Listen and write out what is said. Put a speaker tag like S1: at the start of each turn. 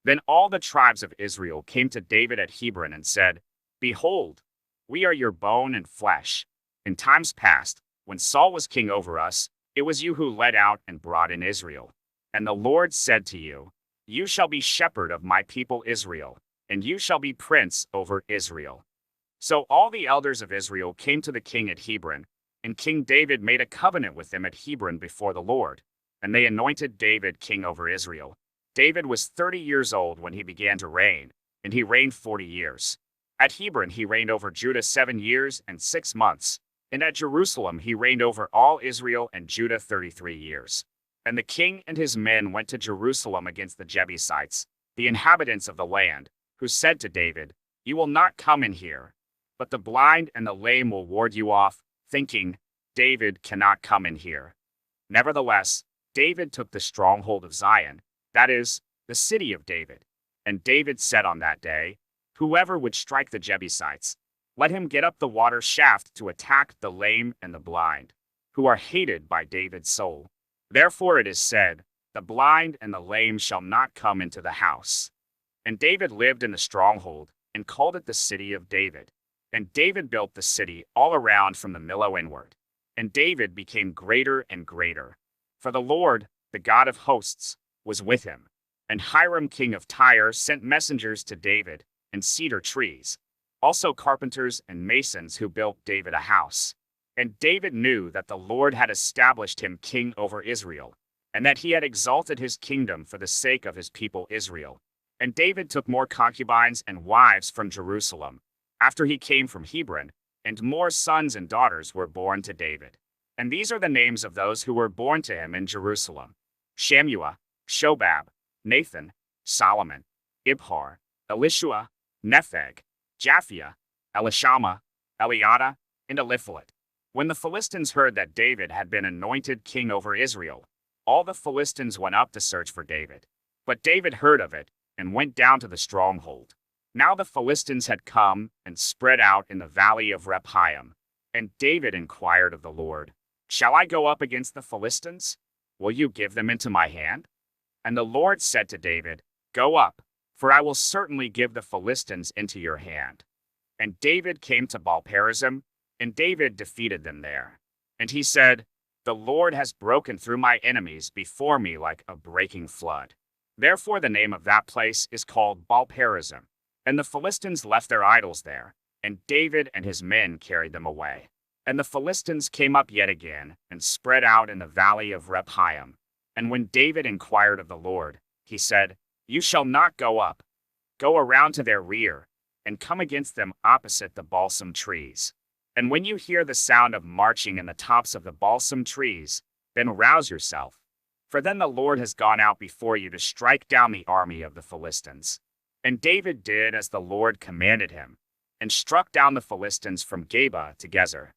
S1: Then all the tribes of Israel came to David at Hebron and said, Behold, we are your bone and flesh. In times past, when Saul was king over us, it was you who led out and brought in Israel. And the Lord said to you, You shall be shepherd of my people Israel, and you shall be prince over Israel. So all the elders of Israel came to the king at Hebron, and King David made a covenant with them at Hebron before the Lord, and they anointed David king over Israel. David was 30 years old when he began to reign, and he reigned 40 years. At Hebron he reigned over Judah 7 years and 6 months, and at Jerusalem he reigned over all Israel and Judah 33 years. And the king and his men went to Jerusalem against the Jebusites, the inhabitants of the land, who said to David, You will not come in here, but the blind and the lame will ward you off, thinking, David cannot come in here. Nevertheless, David took the stronghold of Zion, that is, the city of David. And David said on that day, Whoever would strike the Jebusites, let him get up the water shaft to attack the lame and the blind, who are hated by David's soul. Therefore it is said, The blind and the lame shall not come into the house. And David lived in the stronghold, and called it the city of David. And David built the city all around from the Millo inward. And David became greater and greater. For the Lord, the God of hosts, was with him. And Hiram king of Tyre sent messengers to David, and cedar trees, also carpenters and masons who built David a house. And David knew that the Lord had established him king over Israel, and that he had exalted his kingdom for the sake of his people Israel. And David took more concubines and wives from Jerusalem, after he came from Hebron, and more sons and daughters were born to David. And these are the names of those who were born to him in Jerusalem: Shammua, Shobab, Nathan, Solomon, Ibhar, Elishua, Nepheg, Japhia, Elishama, Eliada, and Eliphalet. When the Philistines heard that David had been anointed king over Israel, all the Philistines went up to search for David. But David heard of it, and went down to the stronghold. Now the Philistines had come and spread out in the valley of Rephaim. And David inquired of the Lord, Shall I go up against the Philistines? Will you give them into my hand? And the Lord said to David, Go up, for I will certainly give the Philistines into your hand. And David came to Baal-perazim, and David defeated them there. And he said, The Lord has broken through my enemies before me like a breaking flood. Therefore the name of that place is called Baal-perazim. And the Philistines left their idols there, and David and his men carried them away. And the Philistines came up yet again, and spread out in the valley of Rephaim. And when David inquired of the Lord, he said, You shall not go up. Go around to their rear, and come against them opposite the balsam trees. And when you hear the sound of marching in the tops of the balsam trees, then rouse yourself. For then the Lord has gone out before you to strike down the army of the Philistines. And David did as the Lord commanded him, and struck down the Philistines from Geba to Gezer.